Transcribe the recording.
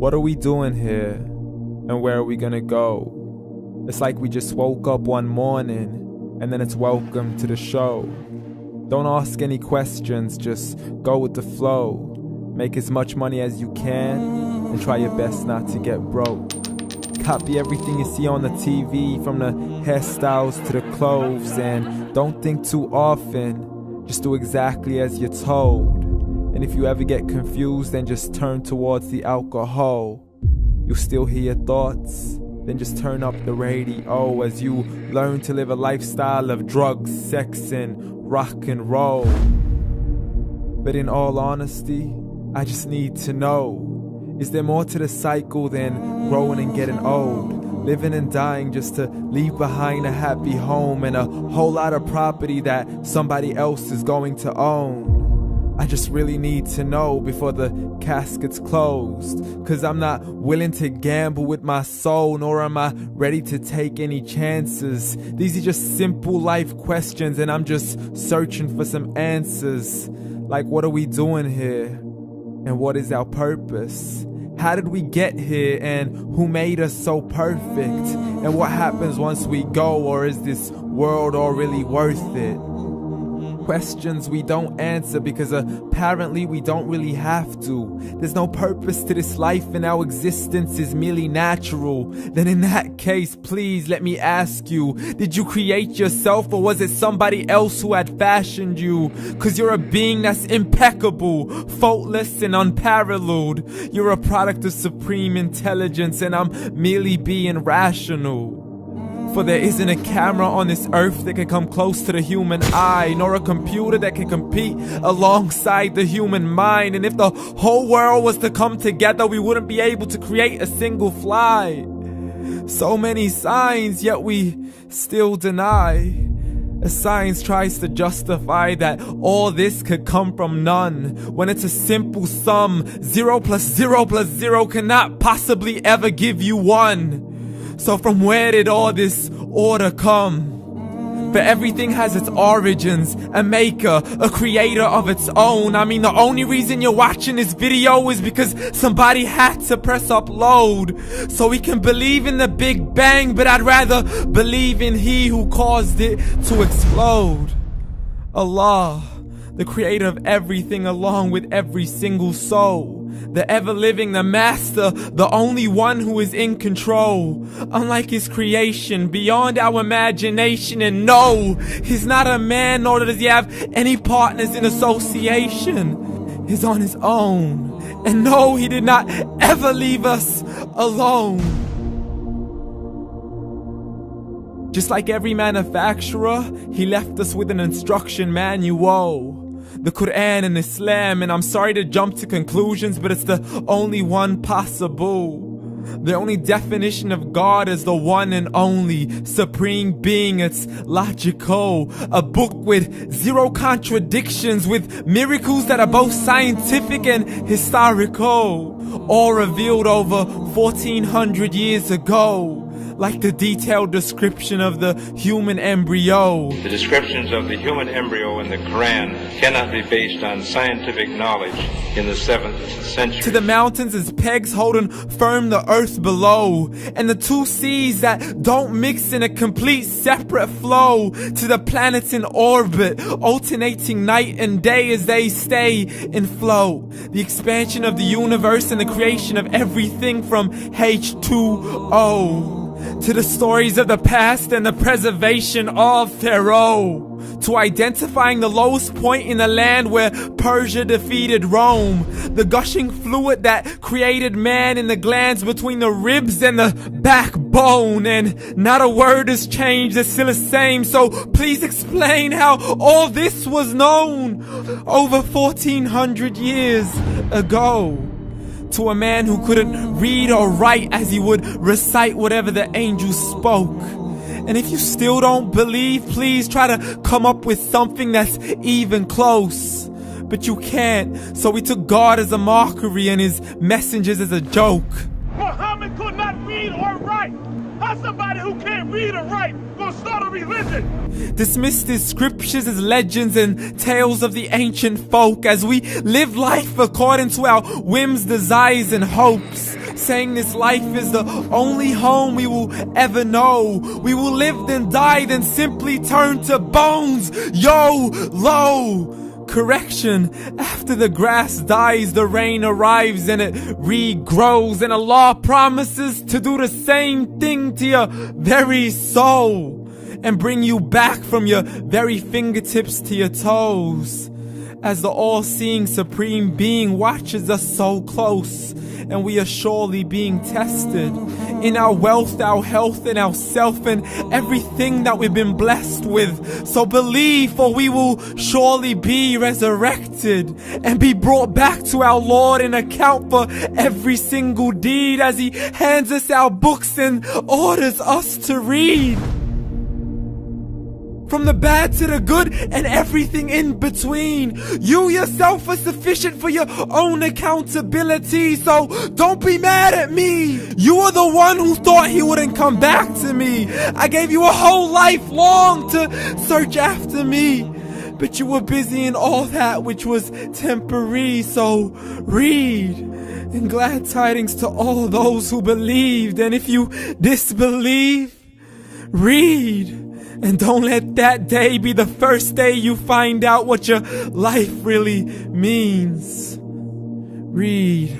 What are we doing here? And where are we gonna go? It's like we just woke up one morning, and then it's welcome to the show. Don't ask any questions, just go with the flow. Make as much money as you can, and try your best not to get broke. Copy everything you see on the TV, from the hairstyles to the clothes, and don't think too often, just do exactly as you're told. And if you ever get confused, then just turn towards the alcohol. You'll still hear your thoughts, then just turn up the radio as you learn to live a lifestyle of drugs, sex, and rock and roll. But in all honesty, I just need to know, is there more to the cycle than growing and getting old? Living and dying just to leave behind a happy home and a whole lot of property that somebody else is going to own. I just really need to know before the casket's closed, 'cause I'm not willing to gamble with my soul, nor am I ready to take any chances. These are just simple life questions, and I'm just searching for some answers. Like, what are we doing here? And what is our purpose? How did we get here, and who made us so perfect? And what happens once we go, or is this world all really worth it? Questions we don't answer because apparently we don't really have to. There's no purpose to this life and our existence is merely natural. Then in that case, please let me ask you, did you create yourself, or was it somebody else who had fashioned you? 'Cause you're a being that's impeccable, faultless and unparalleled. You're a product of supreme intelligence, and I'm merely being rational. For there isn't a camera on this earth that can come close to the human eye, nor a computer that can compete alongside the human mind. And if the whole world was to come together, we wouldn't be able to create a single fly. So many signs, yet we still deny. As science tries to justify that all this could come from none, when it's a simple sum. 0 plus 0 plus 0 cannot possibly ever give you 1. So from where did all this order come? For everything has its origins, a maker, a creator of its own. I mean, the only reason you're watching this video is because somebody had to press upload. So we can believe in the Big Bang, but I'd rather believe in He who caused it to explode. Allah, the creator of everything along with every single soul. The ever-living, the master, the only one who is in control. Unlike his creation, beyond our imagination. And no, he's not a man, nor does he have any partners in association. He's on his own. And no, he did not ever leave us alone. Just like every manufacturer, he left us with an instruction manual. The Quran and Islam, and I'm sorry to jump to conclusions, but it's the only one possible. The only definition of God is the one and only supreme being. It's logical. A book with 0 contradictions, with miracles that are both scientific and historical. All revealed over 1400 years ago. Like the detailed description of the human embryo. The descriptions of the human embryo in the Quran cannot be based on scientific knowledge in the 7th century. To the mountains as pegs holding firm the earth below, and the 2 seas that don't mix in a complete separate flow. To the planets in orbit, alternating night and day as they stay in flow. The expansion of the universe and the creation of everything from H2O. To the stories of the past and the preservation of Pharaoh. To identifying the lowest point in the land where Persia defeated Rome. The gushing fluid that created man in the glands between the ribs and the backbone. And not a word has changed, it's still the same. So please explain how all this was known over 1400 years ago. To a man who couldn't read or write as he would recite whatever the angels spoke. And if you still don't believe, please try to come up with something that's even close. But you can't, so we took God as a mockery and his messengers as a joke. Muhammad could not read or write. How's somebody who can't read or write gonna start a religion? Dismissed his scriptures as legends and tales of the ancient folk as we live life according to our whims, desires, and hopes. saying this life is the only home we will ever know. We will live then die, then simply turn to bones. YOLO! Correction, after the grass dies, the rain arrives and it regrows, and Allah promises to do the same thing to your very soul and bring you back from your very fingertips to your toes, as the all-seeing supreme being watches us so close, and we are surely being tested in our wealth, our health, and our self, and everything that we've been blessed with. So believe, for we will surely be resurrected and be brought back to our Lord and account for every single deed, as He hands us our books and orders us to read. From the bad to the good and everything in between. You yourself are sufficient for your own accountability, so don't be mad at me. You are the one who thought He wouldn't come back to me. I gave you a whole life long to search after me, but you were busy in all that which was temporary. So read, and glad tidings to all those who believed. And if you disbelieve, read. And don't let that day be the first day you find out what your life really means. Read.